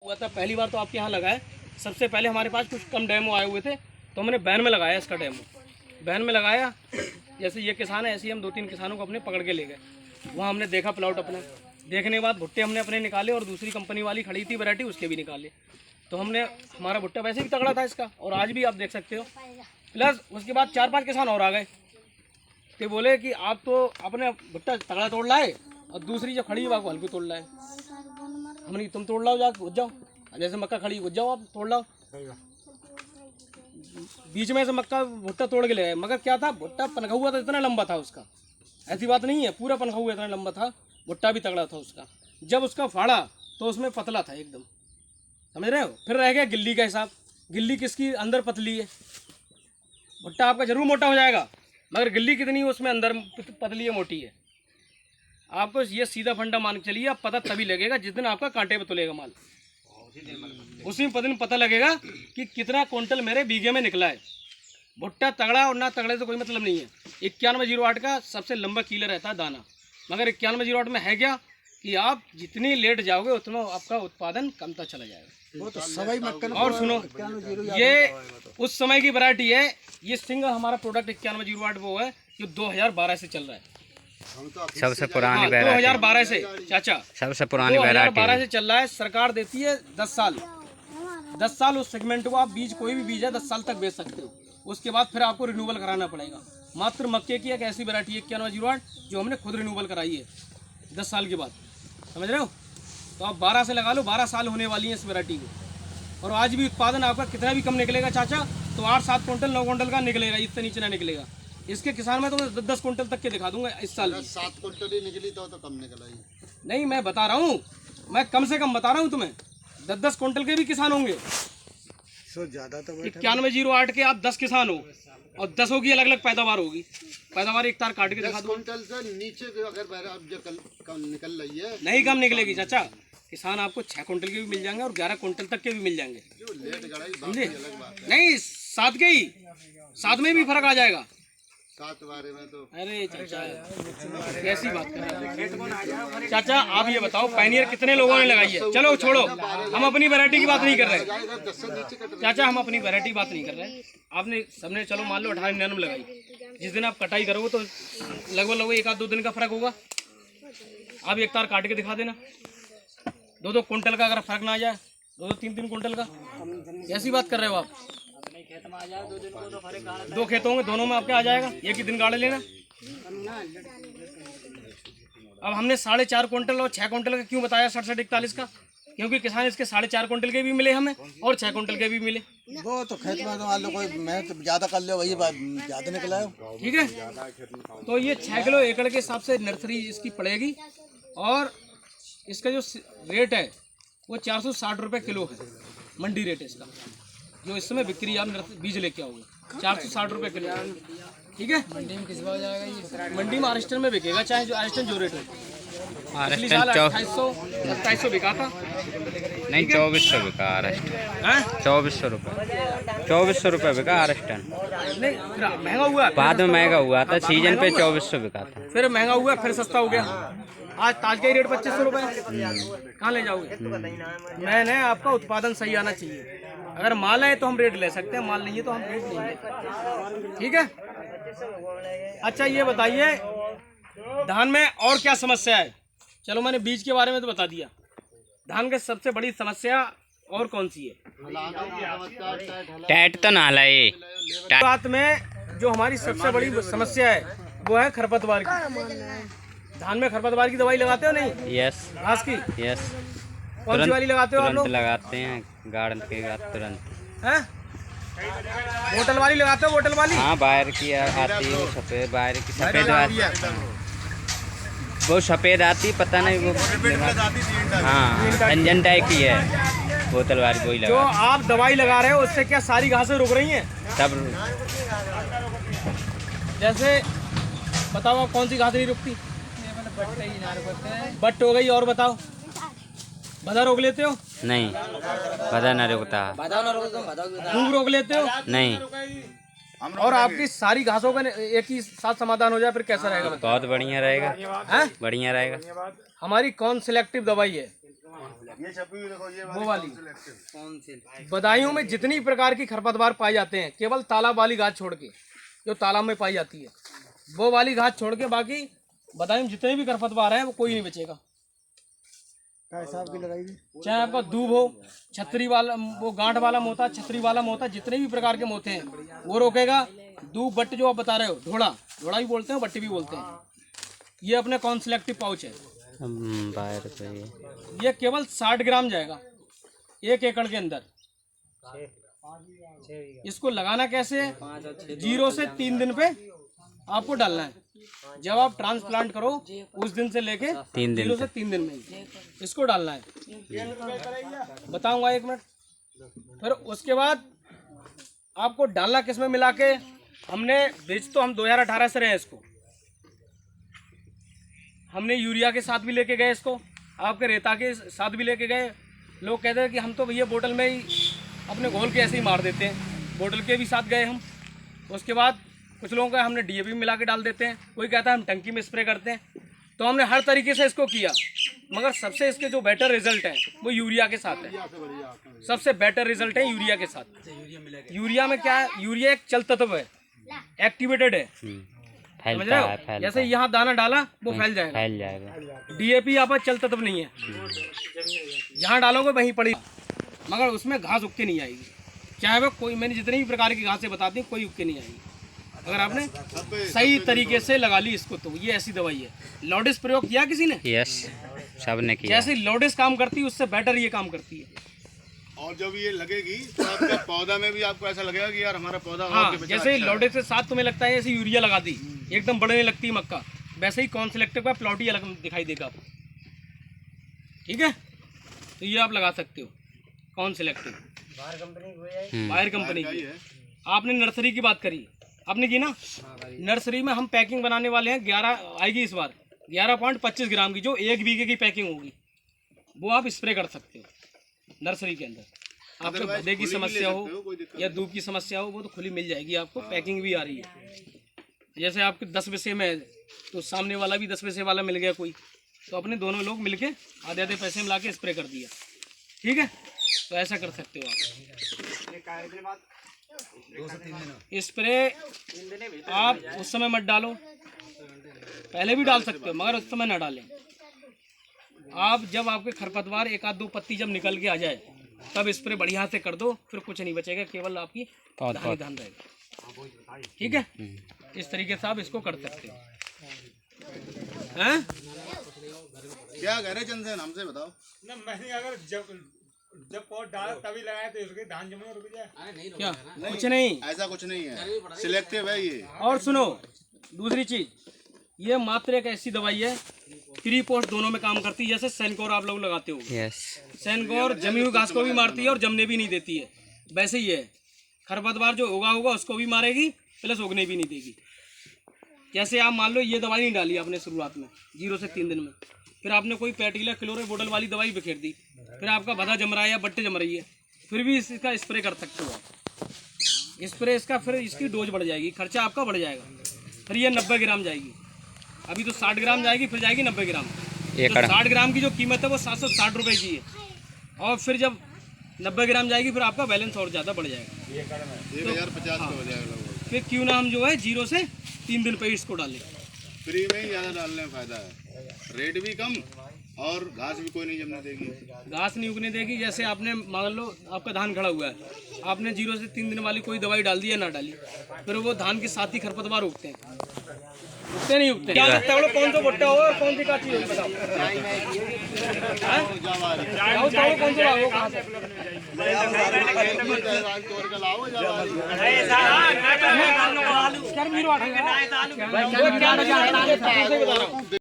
हुआ था पहली बार तो आपके यहाँ लगाए। सबसे पहले हमारे पास कुछ कम डेमो आए हुए थे तो हमने बैन में लगाया इसका डेमो। बैन में लगाया, जैसे ये किसान है ऐसे ही हम 2-3 किसानों को अपने पकड़ के ले गए। वहाँ हमने देखा प्लॉट अपना, देखने के बाद भुट्टे हमने अपने निकाले और दूसरी कंपनी वाली खड़ी थी वैरायटी उसके भी निकाले। तो हमने हमारा भुट्टा वैसे भी तगड़ा था इसका और आज भी आप देख सकते हो। प्लस उसके बाद 4-5 किसान और आ गए कि बोले कि आप तो अपने भुट्टा तगड़ा तोड़ लाए और दूसरी जो खड़ी है वो हल्की तोड़ लाए। हमने तुम तोड़ लाओ, जाके घुस जाओ, जैसे मक्का खड़ी घुस जाओ, आप तोड़ लाओ। बीच में से मक्का भुट्टा तोड़ के ले गए, मगर क्या था भुट्टा पनखा हुआ था, इतना लंबा था उसका, ऐसी बात नहीं है, पूरा पनखा हुआ इतना लंबा था, भुट्टा भी तगड़ा था उसका। जब उसका फाड़ा तो उसमें पतला था एकदम, समझ रहे हो। फिर रह गया गिल्ली का हिसाब, गिल्ली किसकी अंदर पतली है। भुट्टा आपका जरूर मोटा हो जाएगा मगर गिल्ली कितनी है उसमें अंदर पतली है मोटी है। आपको ये सीधा फंडा मान के चलिए, आप पता तभी लगेगा जिस दिन आपका कांटे पे तुलेगा माल, उसी दिन पता लगेगा कि कितना क्विंटल मेरे बीघे में निकला है। भुट्टा तगड़ा और ना तगड़े से कोई मतलब नहीं है। 9108 का सबसे लंबा कीलर रहता है दाना, मगर 9108 में है क्या कि आप जितनी लेट जाओगे उतना आपका उत्पादन कमता चला जाएगा। वो तो सवाई मक्कन। और सुनो, ये उस समय की वैरायटी है। ये सिंगल हमारा प्रोडक्ट 9108 वो है जो 2012 से चल रहा है, सबसे पुरानी वैरायटी। 2012 से चाचा, सबसे पुरानी वैरायटी 2012 से चल रहा है। सरकार देती है 10 साल, 10 साल उस सेगमेंट को आप बीज कोई भी बीज है 10 साल तक बेच सकते हो। उसके बाद फिर आपको रिन्यूअल कराना पड़ेगा। मात्र मक्के की एक ऐसी वैरायटी है 9108 जो हमने खुद रिन्यूअल कराई है 10 साल के बाद, समझ रहे हो। तो आप 12 से लगा लो, 12 साल होने वाली है इस वैरायटी को। और आज भी उत्पादन आपका कितना भी कम निकलेगा चाचा तो 8-7 क्विंटल 9 क्विंटल का निकलेगा, इससे नीचे ना निकलेगा। इसके किसान में तो 10 क्विंटल तक के दिखा दूंगा इस साल। 7 क्विंटल ही निकली तो कम निकला ही नहीं, मैं बता रहा हूँ, मैं कम से कम बता रहा हूँ तुम्हें, 10-10 क्विंटल के भी किसान होंगे। ज्यादा तो 9108 के आप 10 किसान हो और 10 की अलग अलग पैदावार होगी। पैदावार एक तार काट के दिखा दो। क्विंटल से नीचे भी अगर अब जो कम निकल रही है, नहीं कम निकलेगी चाचा। किसान आपको 6 क्विंटल के भी मिल जाएंगे और 11 क्विंटल तक के भी मिल जाएंगे। समझे? नहीं, 7 के ही, 7 में भी फर्क आ जाएगा। 7 बारे में तो अरे चाचा कैसी बात कर रहे हैं चाचा। आप ये बताओ पायनियर कितने लोगों ने लगाई है। चलो छोड़ो, हम अपनी वैरायटी की बात नहीं कर रहे चाचा, हम अपनी वैरायटी की बात नहीं कर रहे। आपने सबने चलो मान लो 1899 लगाई, जिस दिन आप कटाई करोगे तो लगभग 1-2 दिन का फर्क होगा। आप एक तार काट के दिखा देना, 2-2 क्विंटल का अगर फर्क ना आ जाए, 2-3 क्विंटल का, कैसी बात कर रहे हो आप। 2 खेत होंगे, दोनों में आपके आ जाएगा, एक ही दिन गाड़ लेना। अब हमने 4.5 क्विंटल और 6 क्विंटल का क्यों बताया 67-41 का, क्योंकि किसान इसके 4.5 क्विंटल के भी मिले हमें और 6 क्विंटल के भी मिले। वो तो खेत में तो मान लो कोई मैं ज्यादा कर ले वही ज्यादा निकला है, ठीक है। तो ये 6 किलो एकड़ के हिसाब से नर्सरी इसकी पड़ेगी और इसका जो रेट है वो 460 रुपये किलो है, मंडी रेट है इसका। जो इस समय बिक्री आप बीज लेके आओगे 460 रुपये किलो, ठीक है। मंडी में किस भाव जाएगा ये? मंडी में महाराष्ट्र में बिकेगा, चाहे जो महाराष्ट्र जो रेट है। पिछली साल 2800 बिका था, नहीं 2400 बिका महाराष्ट्र, 2400 रुपये, 2400 रुपये बिका महाराष्ट्र। नहीं महंगा हुआ, बाद में महंगा हुआ था, सीजन पे 2400 बिका था, फिर महंगा हुआ, फिर सस्ता हो गया। आज ताज का ही रेट 2500 रुपये, कहाँ ले जाओगे। मैंने आपका उत्पादन सही आना चाहिए। अगर माल है तो हम रेट ले सकते हैं, माल नहीं है तो हम रेट नहीं लेते, ठीक है। अच्छा ये बताइए धान में और क्या समस्या है। चलो मैंने बीज के बारे में तो बता दिया, धान की सबसे बड़ी समस्या और कौन सी है। टैट तो नाला है। बात में जो हमारी सबसे बड़ी समस्या है वो है खरपतवार की। धान में खरपतवार की दवाई लगाते हो नहीं? यस। घास की? यस। कौन सी वाली लगाते हो आप लोग? लगाते हैं गार्डन के तुरंत। हैं? बोतल वाली लगाते हो? बोतल वाली? हाँ, बाहर की आती है वो सफेद, बाहर की सफेद आती है, वो सफेद आती, पता नहीं वो, हाँ अंजन टाइप की है बोतल वाली, वही लगा। जो आप दवाई लगा रहे हो उससे क्या सारी घासें रुक रही हैं? तब जैसे बताओ आप कौन सी घास नहीं रुकती? बट हो गई, और बताओ बधा रोक लेते हो? नहीं, बधा ना रुकता। खूब रोक लेते हो? नहीं। और आपकी सारी घासों का एक ही साथ समाधान हो जाए फिर कैसा रहेगा? बहुत बढ़िया रहेगा, हैं? बढ़िया रहेगा। हमारी कौन सिलेक्टिव दवाई है ये छपी हुई देखो, ये वो वाली। कौन से? बदायूं में जितनी प्रकार की खरपतवार पाए जाते हैं केवल तालाब वाली घास छोड़ के, जो तालाब में पाई जाती है वो वाली घास छोड़ के, बाकी बदायूं में जितने भी खरपतवार हैं वो कोई नहीं बचेगा। हिसाब की लगाएगी? चाहे आपका दूब हो, छतरी वाला, वो गांठ वाला मोता, छतरी वाला मोता, जितने भी प्रकार के मोते हैं वो रोकेगा। दूब बट्ट जो आप बता रहे हो, ढोड़ा, ढोड़ा भी बोलते हैं, बट्टी भी बोलते हैं। ये अपने कौन सिलेक्टिव पाउच है, बाहर पे ये केवल 60 ग्राम जाएगा 1 एकड़ के अंदर। इसको लगाना कैसे है? 0 से 3 दिन पे आपको डालना है। जब आप ट्रांसप्लांट करो उस दिन से लेके 0 से 3 दिन में ही इसको डालना है। बताऊंगा 1 मिनट। फिर उसके बाद आपको डालना किस में मिला के, हमने बीज तो हम 2018 से रहे हैं इसको, हमने यूरिया के साथ भी लेके गए इसको, आपके रेता के साथ भी लेके गए। लोग कहते हैं कि हम तो भैया बोतल में ही अपने घोल के ऐसे ही मार देते हैं, बोतल के भी साथ गए हम। उसके बाद कुछ लोगों का हमने DAP मिला के डाल देते हैं, कोई कहता है हम टंकी में स्प्रे करते हैं। तो हमने हर तरीके से इसको किया, मगर सबसे इसके जो बेटर रिजल्ट है वो यूरिया के साथ है। सबसे बेटर रिजल्ट है यूरिया के साथ। यूरिया में क्या है, यूरिया एक चल तत्व है, एक्टिवेटेड है, समझ रहे हो? जैसे यहाँ दाना डाला वो फैल जाएगा। DAP यहाँ पर चल तत्व नहीं है, जहाँ डालोगे वहीं पड़ी, मगर उसमें घास उग के नहीं आएगी। चाहे वो कोई, मैंने जितनी भी प्रकार की घासें बताती हूँ, कोई उग के नहीं आएगी अगर आपने सही तरीके से लगा ली इसको। तो ये ऐसी दवाई है। लॉडिस प्रयोग किया किसी ने? यस, सब ने किया। जैसे लॉडिस काम करती है उससे बेटर ये काम करती है। और जब ये लगेगी तो आपका पौधा में भी आपको ऐसा लगेगा कि यार हमारा पौधा हाँ, जैसे लॉडिस के साथ तुम्हें लगता है ऐसे यूरिया लगा दी एकदम बढ़ने लगती है मक्का, वैसे ही कौन सिलेक्टिव का प्लॉट ही अलग दिखाई देगा आपको। ठीक है, तो ये आप लगा सकते हो कौन सिलेक्टिव, बायर कंपनी की। आपने नर्सरी की बात करी, आपने की ना? नर्सरी में हम पैकिंग बनाने वाले हैं, 11 आएगी इस बार, 11.25 ग्राम की, जो 1 बीघे की पैकिंग होगी, वो आप स्प्रे कर सकते हो नर्सरी के अंदर। आपको गड्ढे की समस्या हो या धूप की समस्या हो, वो तो खुली मिल जाएगी आपको। पैकिंग भी आ रही है। जैसे आपके 10 पैसे में है तो सामने वाला भी 10 पैसे वाला मिल गया कोई, तो अपने दोनों लोग मिलके आधे आधे पैसे मिला के स्प्रे कर दिया। ठीक है, तो ऐसा कर सकते हो आप। स्प्रे आप उस समय मत डालो, पहले भी डाल सकते हो मगर उस समय ना डालें। आप जब आपके खरपतवार 1-2 पत्ती जब निकल के आ जाए तब स्प्रे बढ़िया से कर दो, फिर कुछ नहीं बचेगा, केवल आपकी धान ही धान रहेगा। ठीक है, इस तरीके से आप इसको कर सकते हो। हैं? क्या कह रहे चंदन, हमसे बताओ ना। मैंने अगर जब पौध डाला तभी लगाया तो उसके धान जमने रुक जाए? क्या? कुछ नहीं, ऐसा कुछ नहीं है, सिलेक्टिव है ये। और सुनो दूसरी चीज, ये मात्र एक ऐसी दवाई है, 3 पोस्ट दोनों में काम करती है। जैसे सेनकोर आप लोग लगाते हो, सेनकोर जमी हुई घास को भी मारती है और जमने भी नहीं देती है, वैसे ही है खरपतवार जो उगा होगा उसको भी मारेगी प्लस उगने भी नहीं देगी। जैसे आप मान लो ये दवाई नहीं डाली आपने शुरुआत में 0 से 3 दिन में, फिर आपने कोई पैटिला क्लोरे बोतल वाली दवाई बिखेर दी, फिर आपका भदा जम रहा है या बट्टे जम रही है, फिर भी इसका स्प्रे कर सकते हो आप। स्प्रे इसका फिर इसकी डोज बढ़ जाएगी, खर्चा आपका बढ़ जाएगा। फिर ये 90 ग्राम जाएगी, अभी तो 60 ग्राम जाएगी, फिर जाएगी 90 ग्राम। तो 60 ग्राम की जो कीमत है वो 760 रुपये की है, और फिर जब 90 ग्राम जाएगी फिर आपका बैलेंस और ज़्यादा बढ़ जाएगा, 1050 हो जाएगा। फिर क्यों ना हम जो है 0 से 3 दिन पे इसको डालें। फ्री में ही ज़्यादा डालने में फ़ायदा है, रेट भी कम और घास भी कोई नहीं जमने देगी, घास नहीं उगने देगी। जैसे आपने मान लो आपका धान खड़ा हुआ है, आपने 0 से 3 दिन वाली कोई दवाई डाल दी या ना डाली, फिर वो धान के साथ ही खरपतवार उगते हैं, उगते नहीं उगते। क्या लगता है कौन सा भुट्टा हो और कौन सी काची हो, बताओ। कौन सा